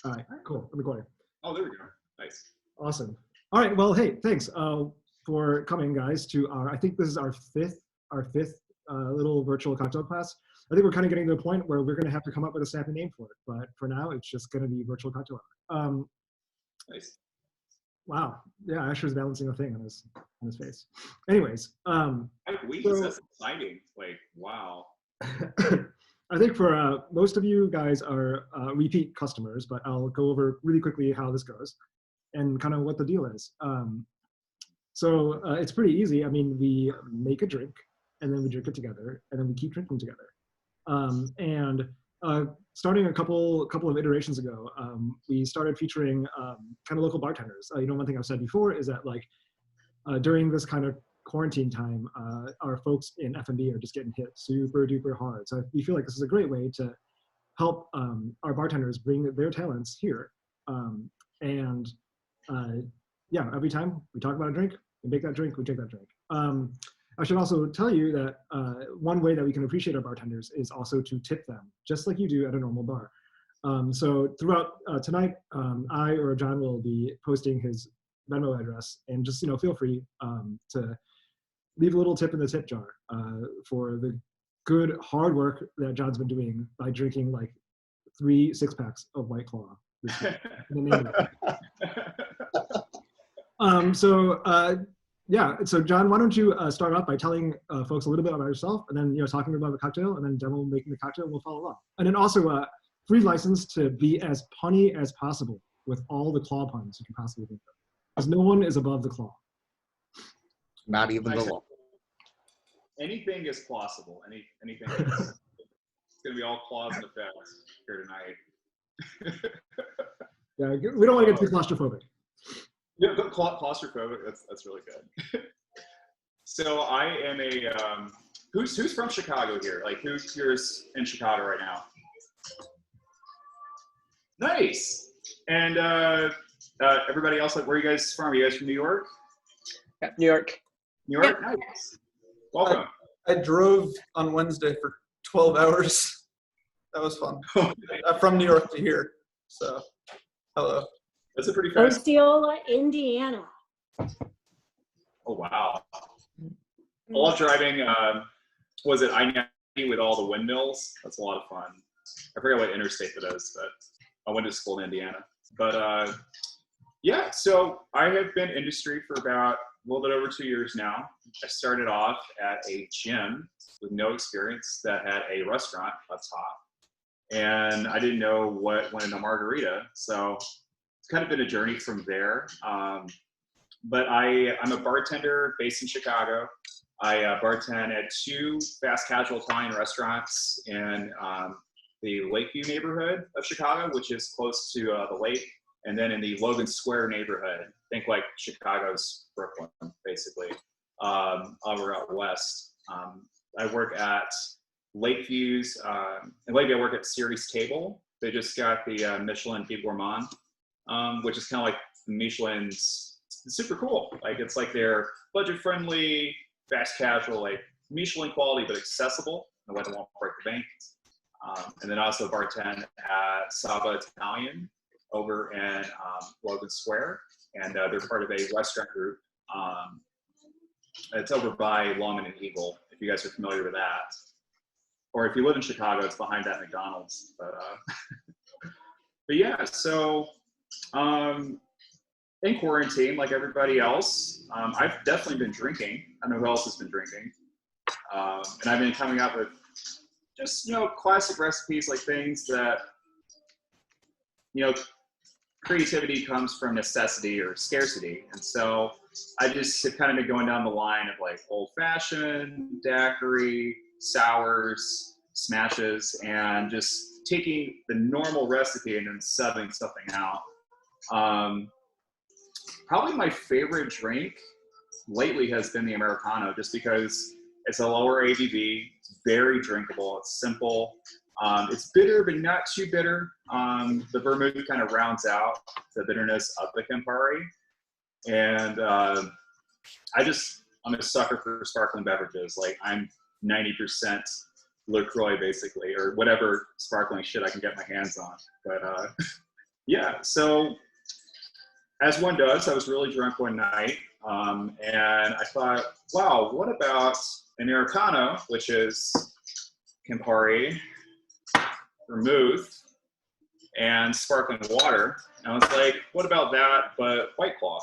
All right, cool. I'm recording. Oh, there we go. Nice. Awesome. All right. Well, hey, thanks for coming, guys. To our, I think this is our fifth little virtual cocktail class. I think we're kind of getting to the point where we're going to have to come up with a snappy name for it. But for now, it's just going to be virtual cocktail hour. Nice. Wow. Yeah, Asher's balancing a thing on his face. Anyways. That's exciting. Like, wow. I think for most of you guys are repeat customers, but I'll go over really quickly how this goes and kind of what the deal is. So it's pretty easy. I mean, we make a drink and then we drink it together and then we keep drinking together. Starting a couple of iterations ago, we started featuring kind of local bartenders. One thing I've said before is that during this kind of quarantine time, our folks in F&B are just getting hit super duper hard. So we feel like this is a great way to help our bartenders bring their talents here. Yeah, every time we talk about a drink, we make that drink, we take that drink. I should also tell you that one way that we can appreciate our bartenders is also to tip them, just like you do at a normal bar. So throughout tonight, I or John will be posting his Venmo address, and just feel free to leave a little tip in the tip jar for the good hard work that John's been doing by drinking like 3 6-packs of White Claw. Yeah, so John, why don't you start off by telling folks a little bit about yourself, and then talking about the cocktail, and then demo making the cocktail, and we'll follow along. And then also free license to be as punny as possible with all the claw puns you can possibly think of, because no one is above the claw. Not even the law. Anything is possible. Anything is. It's gonna be all claws and effects here tonight. Yeah, we don't want to get too claustrophobic. Yeah, claustrophobic. That's really good. So I am a who's from Chicago here? Like who's here's in Chicago right now? Nice. And everybody else, like, where are you guys from? Are you guys from New York? Yeah, New York. New York. Nice. Welcome. I drove on Wednesday for 12 hours. That was fun. I'm from New York to here, so hello. That's a pretty fast. Osceola, Indiana. Oh wow! I love driving. Was it I-90 with all the windmills? That's a lot of fun. I forget what interstate that is, but I went to school in Indiana. But yeah, so I have been in industry for about a little bit over 2 years now. I started off at a gym with no experience that had a restaurant up top, and I didn't know what went into margarita, so it's kind of been a journey from there. But I'm a bartender based in Chicago. I bartend at 2 fast casual Italian restaurants in the Lakeview neighborhood of Chicago, which is close to the lake, and then in the Logan Square neighborhood. Think like Chicago's Brooklyn, basically, over out west. I work at Lakeview's, in Lakeview I work at Ceres Table. They just got the Michelin Guide Gourmand, which is kind of like Michelin's. It's super cool. Like it's like they're budget friendly, fast casual, like Michelin quality, but accessible in a way that won't break the bank. And then also bartend at Saba Italian over in Logan Square, and they're part of a restaurant group. It's over by Longman and Eagle, if you guys are familiar with that. Or if you live in Chicago, it's behind that McDonald's. But yeah, so in quarantine, like everybody else, I've definitely been drinking. I don't know who else has been drinking. And I've been coming up with just, classic recipes, like things that, creativity comes from necessity or scarcity. And so I just have kind of been going down the line of like old fashioned, daiquiri, sours, smashes, and just taking the normal recipe and then subbing something out. Probably my favorite drink lately has been the Americano, just because it's a lower ABV, it's very drinkable, it's simple. It's bitter, but not too bitter. The vermouth kind of rounds out the bitterness of the Campari. And I'm a sucker for sparkling beverages. Like I'm 90% LaCroix basically, or whatever sparkling shit I can get my hands on. But Yeah, so as one does, I was really drunk one night, and I thought, wow, what about an Americano, which is Campari, vermouth, and sparkling water. And I was like, what about that, but White Claw?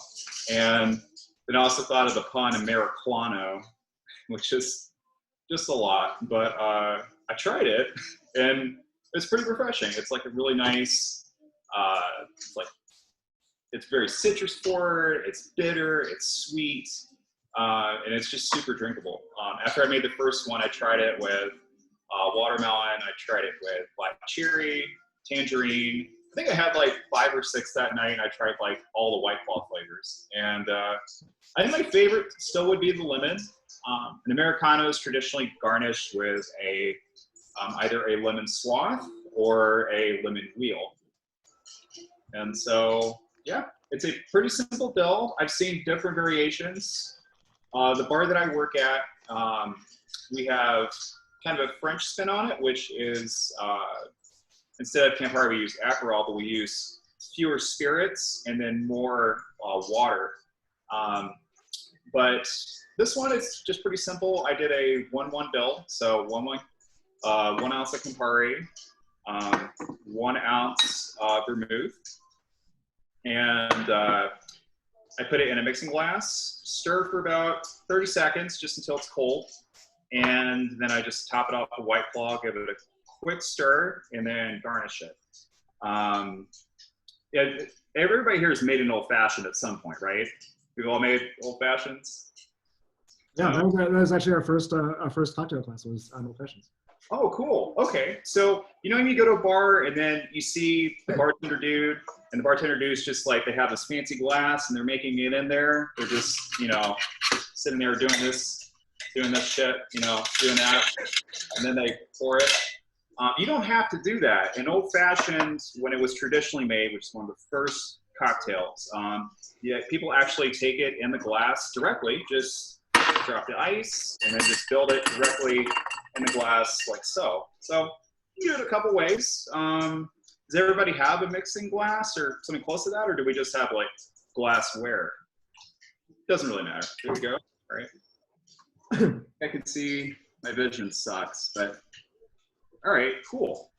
And then I also thought of the pun Americlawno, which is just a lot, but I tried it, and it's pretty refreshing. It's like a really nice, it's very citrus forward, it's bitter, it's sweet, and it's just super drinkable. After I made the first one, I tried it with watermelon, I tried it with black cherry, tangerine. I think I had like 5 or 6 that night, and I tried like all the White Claw flavors. And I think my favorite still would be the lemon. An Americano is traditionally garnished with either a lemon swath or a lemon wheel. And so, yeah, it's a pretty simple bill. I've seen different variations. The bar that I work at, we have kind of a French spin on it, which is instead of Campari, we use Aperol, but we use fewer spirits and then more water. But this one is just pretty simple. I did a 1-1 bill, so 1 ounce of Campari, 1 ounce vermouth, and I put it in a mixing glass, stir for about 30 seconds just until it's cold, and then I just top it off with White Claw, give it a quick stir, and then garnish it. Yeah, everybody here has made an old fashioned at some point, right? We've all made old fashions. Yeah, that was actually our first cocktail class was on old fashions. Oh, cool. Okay, so you know when you go to a bar and then you see the bartender dude, and the bartender dude's just like, they have this fancy glass and they're making it in there. They're just, you know, sitting there doing this shit, you know, doing that, and then they pour it. You don't have to do that. In old fashioned, when it was traditionally made, which is one of the first cocktails, yeah, people actually take it in the glass directly, just drop the ice, and then just build it directly in the glass like so. So you do it a couple ways. Does everybody have a mixing glass or something close to that, or do we just have like glassware? Doesn't really matter. There we go. All right. I can see my vision sucks, but all right, cool.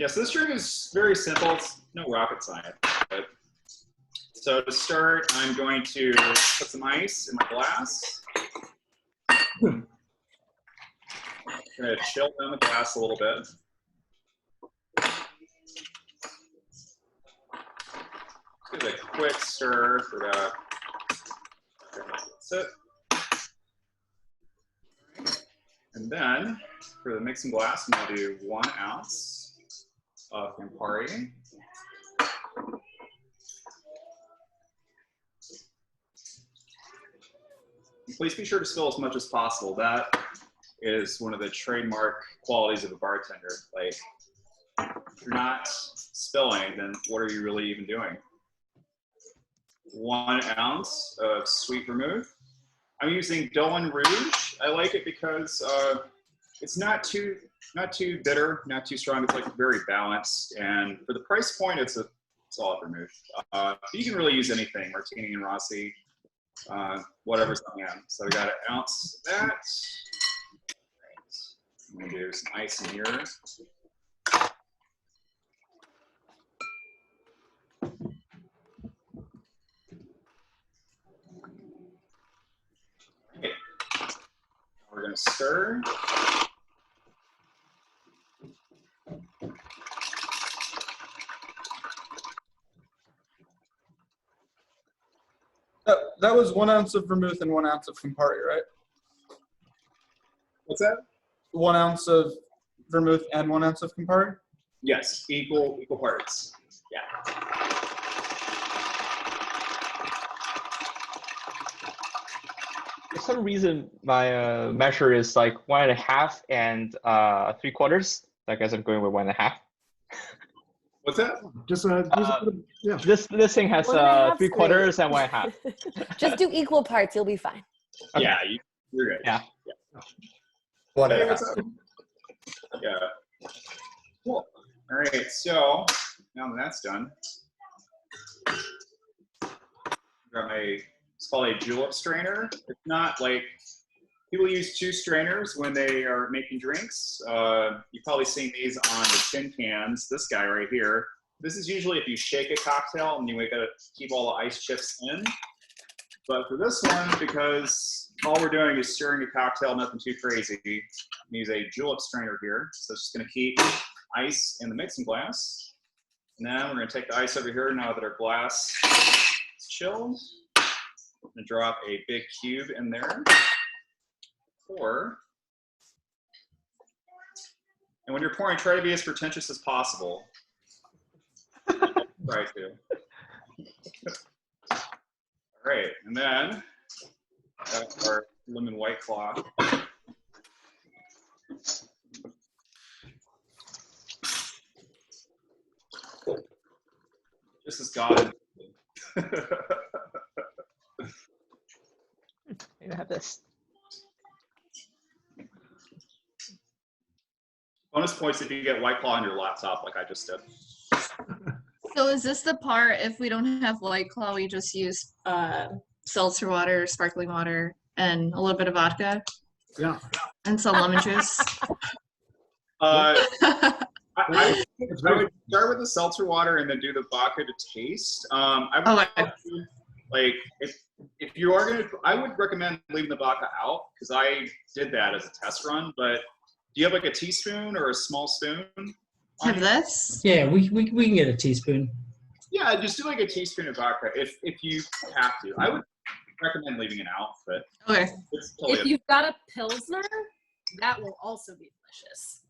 Yeah, so this drink is very simple. It's no rocket science. But so to start, I'm going to put some ice in my glass. I'm going to chill down the glass a little bit. Give it a quick stir for about, that's it. And then for the mixing glass, I'm going to do 1 ounce of Campari. Please be sure to spill as much as possible. That is one of the trademark qualities of a bartender. Like, if you're not spilling, then what are you really even doing? 1 ounce of sweet vermouth. I'm using Dolan Rouge. I like it because it's not too bitter, not too strong. It's like very balanced, and for the price point, it's a solid vermouth. You can really use anything, Martini and Rossi, whatever's on hand. So we got 1 ounce of that. Right. I'm gonna do some ice in here. Okay. We're gonna stir. That was 1 ounce of vermouth and 1 ounce of Campari, right? What's that? 1 ounce of vermouth and 1 ounce of Campari? Yes, equal parts. Yeah. For some reason, my measure is like 1.5 and 3/4. I guess I'm going with 1.5. What's that? Just yeah. This thing has 1.5 's 3/4 great. and 1.5. Just do equal parts, you'll be fine. Okay. Yeah, you're good. Yeah. One Hey, and a what's half. up? Yeah. Cool. All right, so now that that's done, got my, it's called a julep strainer. It's not like, people use 2 strainers when they are making drinks. You've probably seen these on the tin cans. This guy right here. This is usually if you shake a cocktail and you gotta keep all the ice chips in. But for this one, because all we're doing is stirring a cocktail, nothing too crazy, we use a julep strainer here. So it's just gonna keep ice in the mixing glass. And then we're gonna take the ice over here now that our glass is chilled. I'm gonna drop a big cube in there. Pour. And when you're pouring, try to be as pretentious as possible. Try to. All right, and then our lemon White Claw. Just as God. You have this. Bonus points if you get White Claw on your laptop, like I just did. So is this the part, if we don't have White Claw, we just use seltzer water, sparkling water, and a little bit of vodka? Yeah. And some lemon juice? I would start with the seltzer water and then do the vodka to taste. I would like if you are gonna, I would recommend leaving the vodka out because I did that as a test run. But do you have like a teaspoon or a small spoon? Have this? Yeah, we can get a teaspoon. Yeah, just do like a teaspoon of vodka if you have to. I would recommend leaving it out, but Okay. it's totally If you've got a Pilsner, that will also be delicious.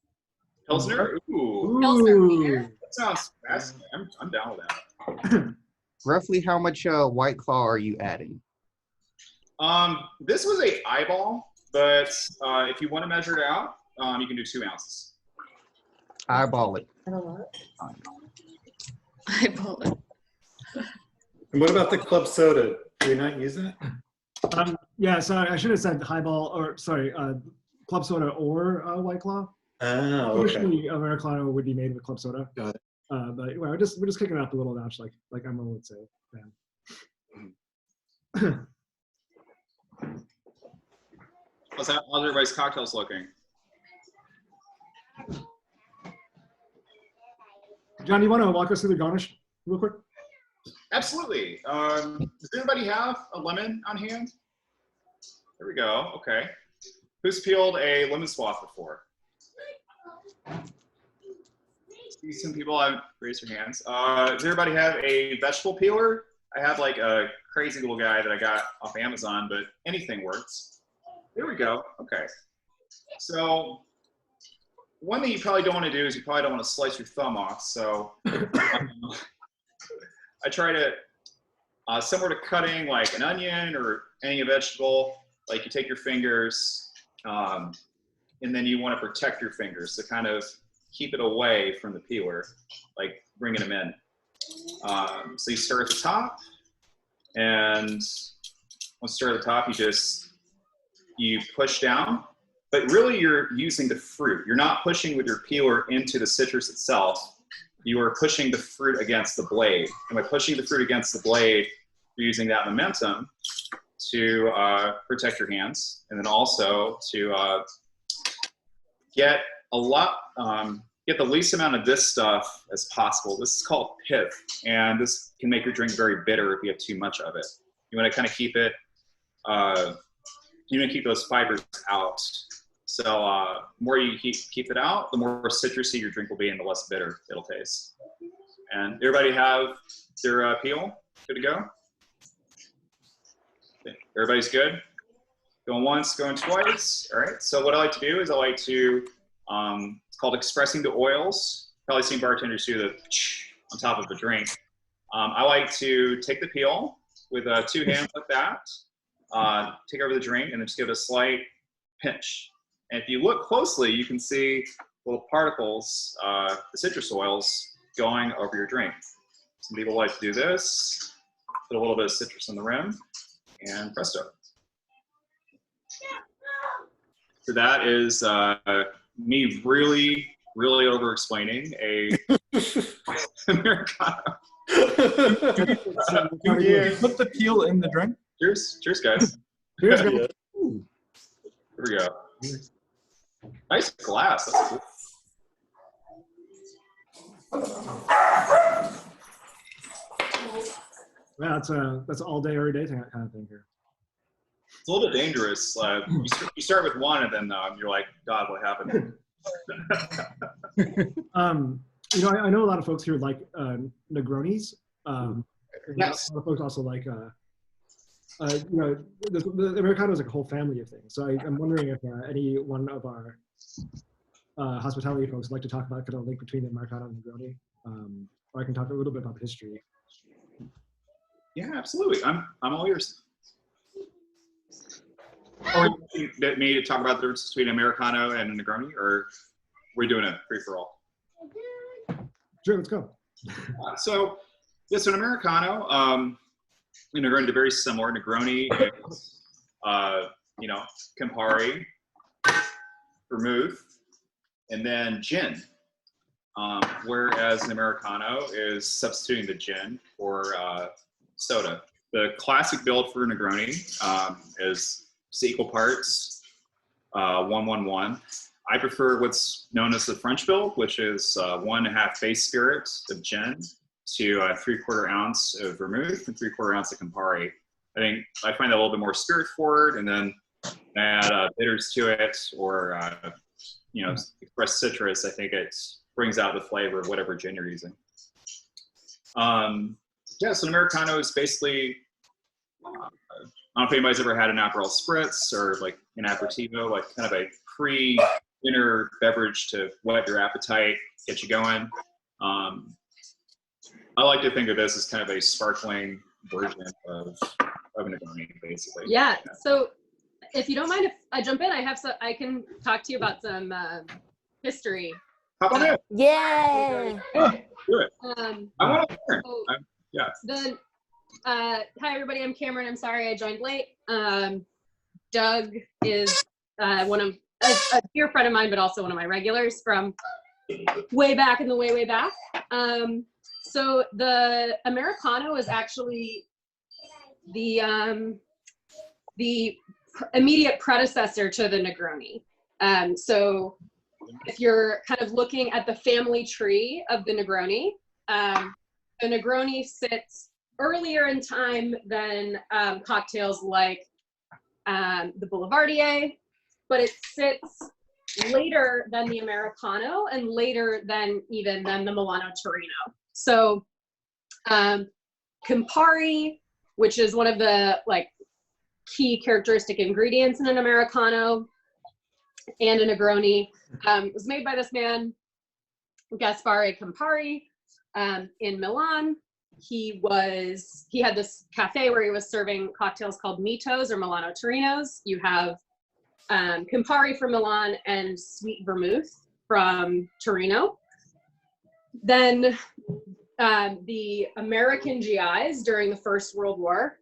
Pilsner. Ooh, Pilsner beer. that sounds fascinating. I'm down with that. Roughly how much White Claw are you adding? This was a eyeball, but if you want to measure it out, you can do 2 ounces. Eyeball it. Eyeball it. And what about the club soda? Do we not use that? Yeah, sorry, I should have said highball, or sorry, club soda or White Claw. Oh, okay. Traditionally, Americano would be made with club soda. Got it. But well, we're just kicking it up a little notch, like Emma would say. How's everybody's cocktails looking? John, you want to walk us through the garnish real quick? Absolutely. Does anybody have a lemon on hand? There we go. Okay. Who's peeled a lemon swath before? See some people have raised their hands. Does everybody have a vegetable peeler? I have like a crazy little guy that I got off Amazon, but anything works. There we go. Okay. So one thing you probably don't want to do is you probably don't want to slice your thumb off. So I try to, similar to cutting like an onion or any vegetable, like you take your fingers and then you want to protect your fingers to kind of keep it away from the peeler, like bringing them in. So you stir at the top, and once you stir at the top, you push down, but really you're using the fruit. You're not pushing with your peeler into the citrus itself. You are pushing the fruit against the blade. And by pushing the fruit against the blade, you're using that momentum to protect your hands, and then also to get the least amount of this stuff as possible. This is called pith, and this can make your drink very bitter if you have too much of it. You want to kind of keep it, you want to keep those fibers out. So the more you keep it out, the more citrusy your drink will be and the less bitter it'll taste. And everybody have their peel? Good to go? Okay. Everybody's good? Going once, going twice. All right, so what I like to do is I like to, it's called expressing the oils. Probably seen bartenders do the on top of a drink. I like to take the peel with 2 hands like that, take over the drink, and then just give it a slight pinch. And if you look closely, you can see little particles, the citrus oils, going over your drink. Some people like to do this, put a little bit of citrus on the rim, and presto. So that is me really over explaining a Americano. You put the peel in the drink? Cheers, guys. Cheers, guys. Yeah. Here we go. Nice glass. That's cool. Yeah, that's all day, every day kind of thing here. It's a little bit dangerous. You start with one, and then you're like, God, what happened? I know a lot of folks here like Negronis. Yes. A lot of folks also like, the Americano is like a whole family of things. So I'm wondering if any one of our hospitality folks would like to talk about kind of link between the Americano and Negroni. Or I can talk a little bit about the history. Yeah, absolutely. I'm all yours. Or you me to talk about the difference between Americano and Negroni, or are we doing a free for all? Sure, let's go. So an Americano and Negroni are very similar. Negroni is, Campari, vermouth, and then gin. Whereas an Americano is substituting the gin for soda. The classic build for Negroni is equal parts, 1-1-1. I prefer what's known as the French build, which is 1.5 base spirit of gin to 3/4 ounce of vermouth and 3/4 ounce of Campari. I find that a little bit more spirit forward, and then add bitters to it, or expressed citrus. I think it brings out the flavor of whatever gin you're using. So an Americano is basically, I don't know if anybody's ever had an Aperol Spritz or like an aperitivo, like kind of a pre-dinner beverage to whet your appetite, get you going. I like to think of this as kind of a sparkling version of a Negroni, basically. Yeah. So if you don't mind if I jump in, I can talk to you about some history. How about it? Yay! Do it. I want to learn. So hi everybody, I'm Cameron. I'm sorry I joined late. Doug is one of a dear friend of mine, but also one of my regulars from way back in the way back. So the Americano is actually the immediate predecessor to the Negroni. So if you're kind of looking at the family tree of the Negroni sits earlier in time than cocktails like the Boulevardier, but it sits later than the Americano and later than the Milano Torino. So Campari, which is one of the key characteristic ingredients in an Americano and a Negroni, was made by this man, Gaspare Campari, in Milan. He had this cafe where he was serving cocktails called Mitos or Milano Torinos. You have Campari from Milan and sweet vermouth from Torino. Then the American GIs during the First World War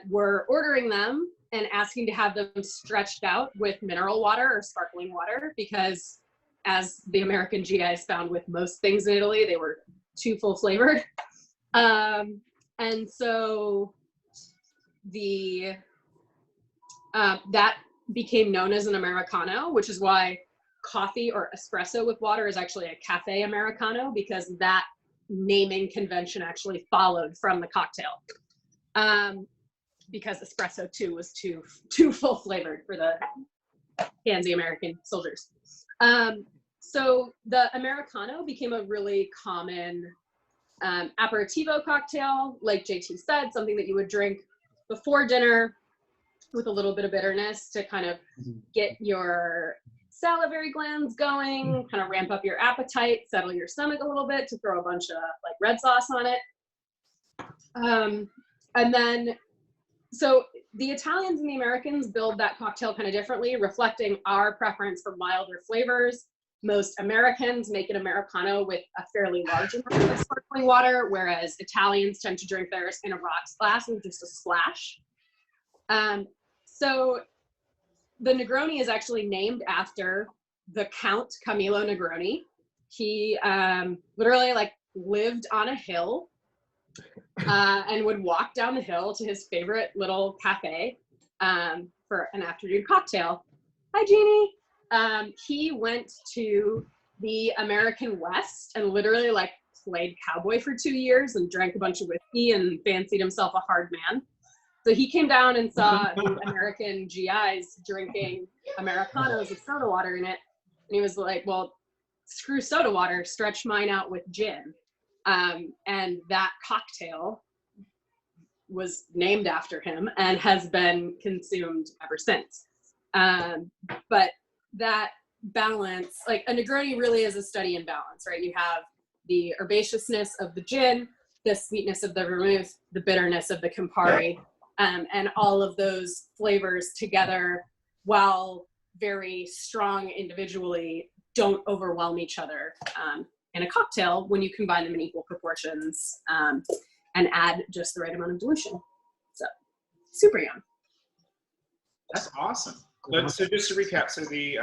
were ordering them and asking to have them stretched out with mineral water or sparkling water, because as the American GIs found with most things in Italy, they were too full flavored. And so that became known as an Americano, which is why coffee or espresso with water is actually a cafe Americano, because that naming convention actually followed from the cocktail. Because espresso too was too full flavored for the handsy American soldiers. So the Americano became a really common aperitivo cocktail, like JT said, something that you would drink before dinner with a little bit of bitterness to kind of get your salivary glands going, kind of ramp up your appetite, settle your stomach a little bit, to throw a bunch of red sauce on it. And then, so the Italians and the Americans build that cocktail kind of differently, reflecting our preference for milder flavors. Most Americans make an Americano with a fairly large amount of sparkling water, whereas Italians tend to drink theirs in a rocks glass with just a splash. So the Negroni is actually named after the Count Camillo Negroni. He literally, lived on a hill and would walk down the hill to his favorite little cafe for an afternoon cocktail. Hi, Jeannie. He went to the American West and literally like played cowboy for 2 years and drank a bunch of whiskey and fancied himself a hard man. So he came down and saw the American GIs drinking Americanos with soda water in it. And he was like, well, screw soda water, stretch mine out with gin. And that cocktail was named after him and has been consumed ever since. But that balance, like a Negroni really is a study in balance, right? You have the herbaceousness of the gin, the sweetness of the vermouth, the bitterness of the Campari, and all of those flavors together, while very strong individually, don't overwhelm each other in a cocktail when you combine them in equal proportions and add just the right amount of dilution. So super young. That's awesome. So just to recap, so the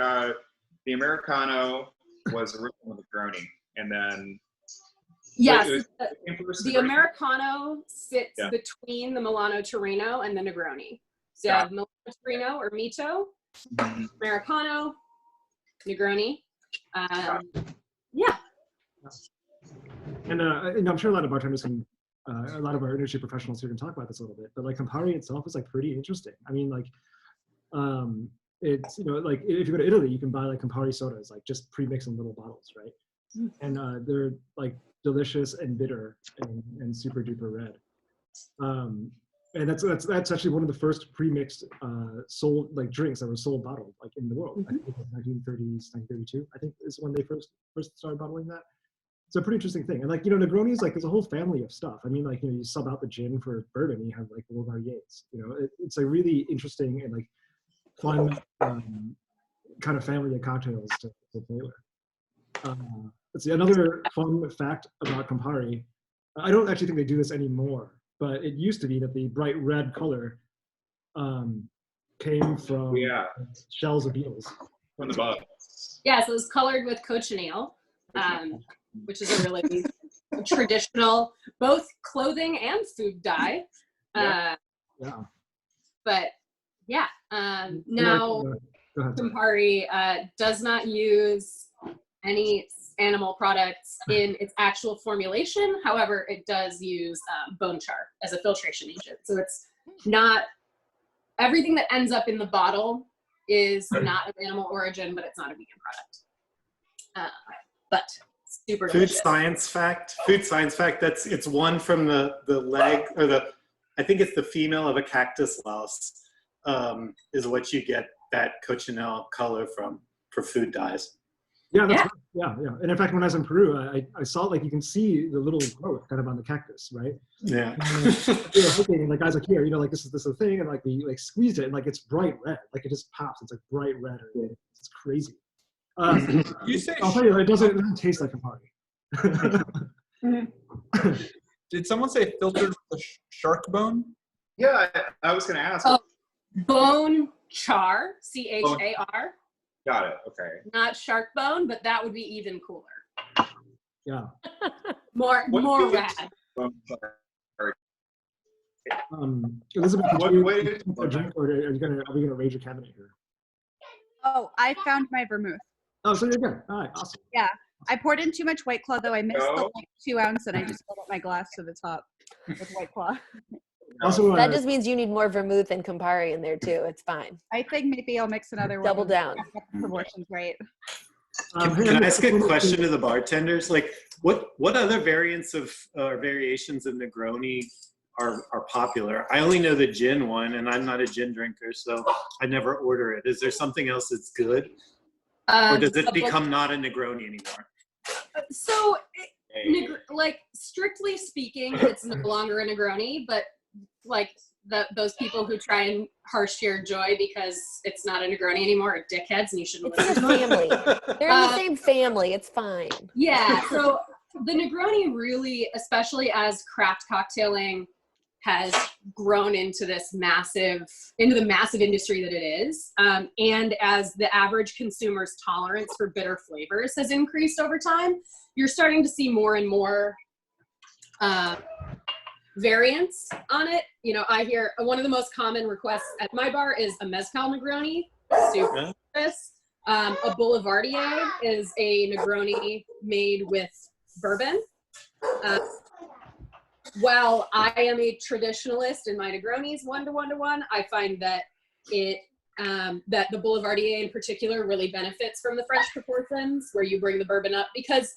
Americano was original Negroni, and then yes, the Americano sits between the Milano Torino and the Negroni. So you have Milano Torino or Mito, Americano, Negroni. Yeah. And I'm sure a lot of bartenders can, a lot of our industry professionals here can talk about this a little bit, but like Campari itself is like pretty interesting. I mean, like, it's, you know, like if you go to Italy, you can buy like Campari sodas, like just pre-mixed in little bottles, right? And they're like delicious and bitter and super duper red. And that's actually one of the first pre-mixed sold like drinks that were sold bottled like in the world. I think it was 1930s, 1932. I think is when they first started bottling that. It's a pretty interesting thing. And like, you know, Negroni is like, there's a whole family of stuff. I mean, like, you know, you sub out the gin for bourbon, you have like Wolgar Yates. You know, it's a really interesting and like fun kind of family of cocktails to play with. Let's see, another fun fact about Campari. I don't actually think they do this anymore, but it used to be that the bright red color came from shells of beetles. From the bottom. Yeah, so it was colored with cochineal, which is a really traditional, both clothing and food dye. But yeah, now Campari does not use any animal products in its actual formulation. However, it does use bone char as a filtration agent. So it's not, everything that ends up in the bottle is not of animal origin, but it's not a vegan product. But super delicious. Food science fact, it's one from the leg, or I think it's the female of a cactus louse, is what you get that cochineal color from for food dyes. Yeah, that's right. Yeah. And in fact, when I was in Peru, I saw like you can see the little growth kind of on the cactus, right? Yeah. And like guys like here, you know, like this is the thing, and like we like squeezed it, and like it's bright red, like it just pops. It's like bright red. It's crazy. You say I'll tell you, it doesn't taste like Campari. Did someone say filtered with shark bone? Yeah, I was going to ask. Oh, bone char, CHAR. Got it. Okay. Not shark bone, but that would be even cooler. Yeah. more rad. Elizabeth, what way did a drink, or are we gonna raise your cabinet here? Oh, I found my vermouth. Oh, so you're good. All right, awesome. Yeah, I poured in too much White Claw though. I missed the like 2 ounce, and I just filled up my glass to the top with White Claw. Also, that just means you need more vermouth and Campari in there too. It's fine. I think maybe I'll mix another one. Double down. Proportions right. Can I ask a question to the bartenders? Like, what other variants of variations of Negroni are popular? I only know the gin one, and I'm not a gin drinker, so I never order it. Is there something else that's good, or does it become not a Negroni anymore? So, like strictly speaking, it's no longer a Negroni, but like those people who try and harsh your joy because it's not a Negroni anymore are dickheads, and you shouldn't listen to them. Family. They're in the same family. It's fine. Yeah. So the Negroni really, especially as craft cocktailing has grown into the massive industry that it is. And as the average consumer's tolerance for bitter flavors has increased over time, you're starting to see more and more variants on it. You know, I hear one of the most common requests at my bar is a mezcal Negroni, super delicious. A Boulevardier is a Negroni made with bourbon. While I am a traditionalist in my Negronis 1-to-1-to-1, I find that that the Boulevardier in particular really benefits from the French proportions, where you bring the bourbon up, because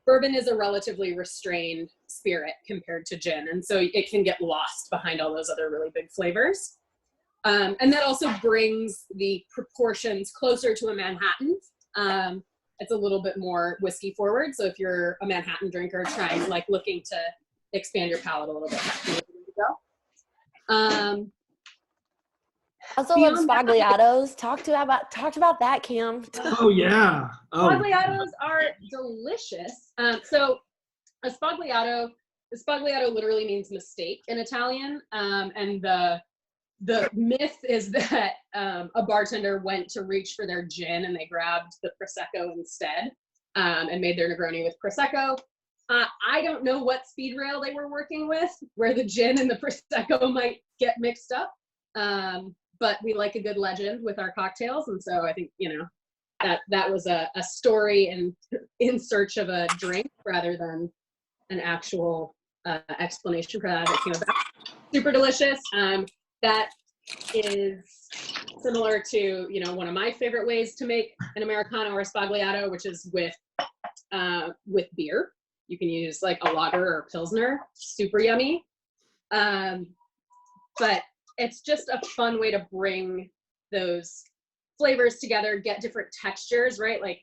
bourbon is a relatively restrained spirit compared to gin, and so it can get lost behind all those other really big flavors. And that also brings the proportions closer to a Manhattan. It's a little bit more whiskey forward, so if you're a Manhattan drinker looking to expand your palate a little bit, that's where you go. Also love Spagliatos. Talked about that, Cam. Oh yeah. Oh. Spagliatos are delicious. So a spagliato literally means mistake in Italian. And the myth is that a bartender went to reach for their gin and they grabbed the Prosecco instead, and made their Negroni with Prosecco. I don't know what speed rail they were working with, where the gin and the Prosecco might get mixed up. But we like a good legend with our cocktails, and so I think, you know, that was a story in search of a drink rather than an actual explanation for that. It came about. Super delicious. That is similar to, you know, one of my favorite ways to make an Americano or a Spagliato, which is with beer. You can use like a lager or a Pilsner, super yummy. But it's just a fun way to bring those flavors together, get different textures, right? Like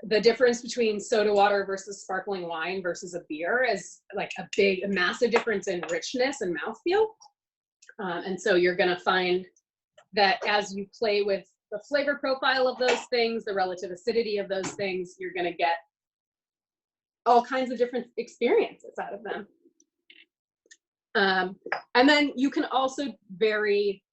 the difference between soda water versus sparkling wine versus a beer is like a massive difference in richness and mouthfeel. And so you're gonna find that as you play with the flavor profile of those things, the relative acidity of those things, you're gonna get all kinds of different experiences out of them. And then you can also vary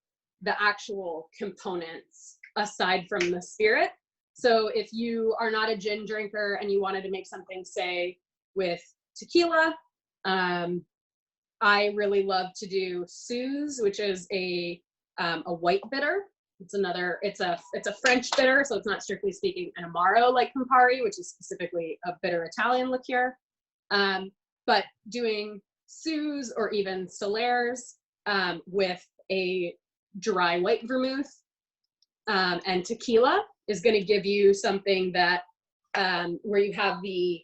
the actual components aside from the spirit. So if you are not a gin drinker and you wanted to make something, say, with tequila, I really love to do Suze, which is a white bitter. It's a French bitter, so it's not strictly speaking an Amaro like Campari, which is specifically a bitter Italian liqueur. But doing Suze or even Ceres with a dry white vermouth and tequila is going to give you something that where you have the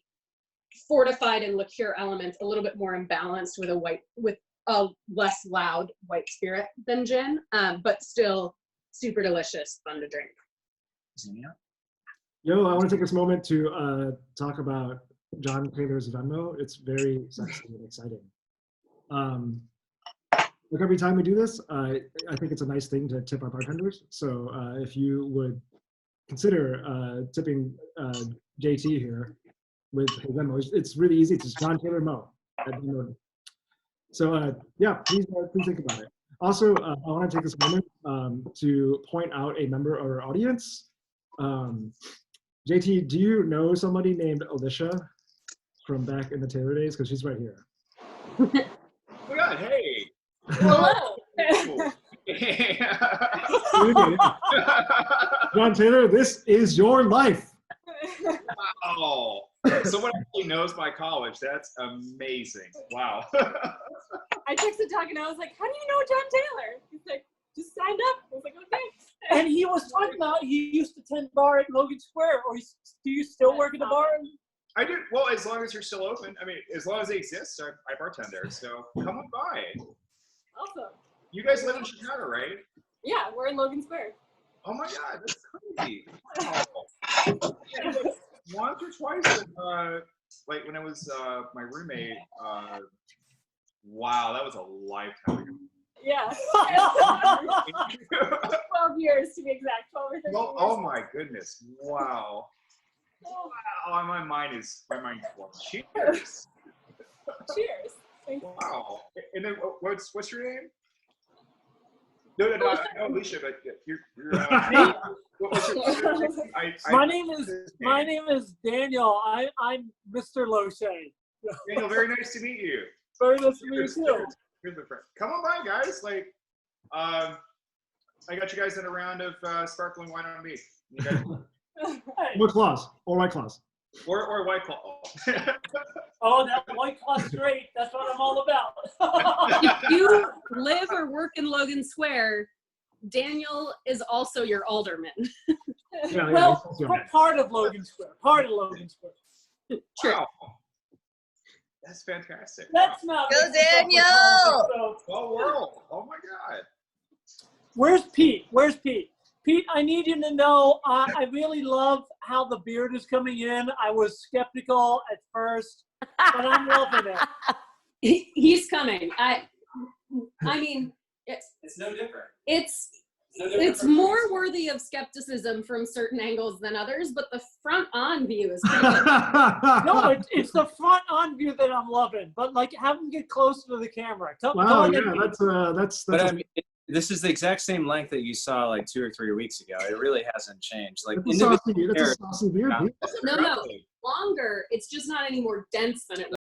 fortified and liqueur elements a little bit more imbalanced with a less loud white spirit than gin, but still super delicious, fun to drink. Yo, I want to take this moment to talk about John Taylor's Venmo. It's very sexy and exciting. Look, every time we do this, I think it's a nice thing to tip our bartenders. So if you would consider tipping JT here with his Venmo, it's really easy. It's just John Taylor Mo. So yeah, please think about it. Also, I want to take this moment to point out a member of our audience. JT, do you know somebody named Alicia from back in the Taylor days? Because she's right here. Oh my God, hey. Hello. John Taylor, this is your life. Wow. Someone actually knows my college. That's amazing. Wow. I texted Doug and I was like, how do you know John Taylor? He's like, just signed up. I was like, okay. And he was talking about he used to tend bar at Logan Square. Or do you still work at the bar? I do. Well, as long as you're still open. I mean, as long as they exist, I bartend there. So come on by. Awesome. You guys live in Chicago, right? Yeah, we're in Logan Square. Oh my God, that's crazy. Oh. Yeah, once or twice, like when I was my roommate. Wow, that was a lifetime ago. Yeah. 12 years to be exact. 12 or 13 years. Oh my goodness. Wow. Wow, my mind blown. Cheers. Cheers. Wow. And then what's your name? No, I know Alicia, but you're what's your My name is Daniel. I'm Mr. Loche. Daniel, very nice to meet you. Very nice to meet you. Here's the friend. Come on by, guys. Like, I got you guys in a round of sparkling wine on me. You guys... What claws? Or White Claws? Or White Claw. Oh, that White Claw straight. That's what I'm all about. If you live or work in Logan Square, Daniel is also your alderman. Well, part of Logan Square. Part of Logan Square. True. Wow. That's fantastic. That's not. Go Daniel! Small world. Oh my God. Where's Pete? Where's Pete? Pete, I need you to know I really love how the beard is coming in. I was skeptical at first, but I'm loving it. He's coming. I mean, It's no different. It's more worthy of skepticism from certain angles than others, but the front-on view is pretty good. No, it's the front-on view that I'm loving. But like, have him get closer to the camera. Wow, yeah, that's. But I mean, this is the exact same length that you saw like 2 or 3 weeks ago. It really hasn't changed. Like That's a saucy beard. No, longer. It's just not any more dense than it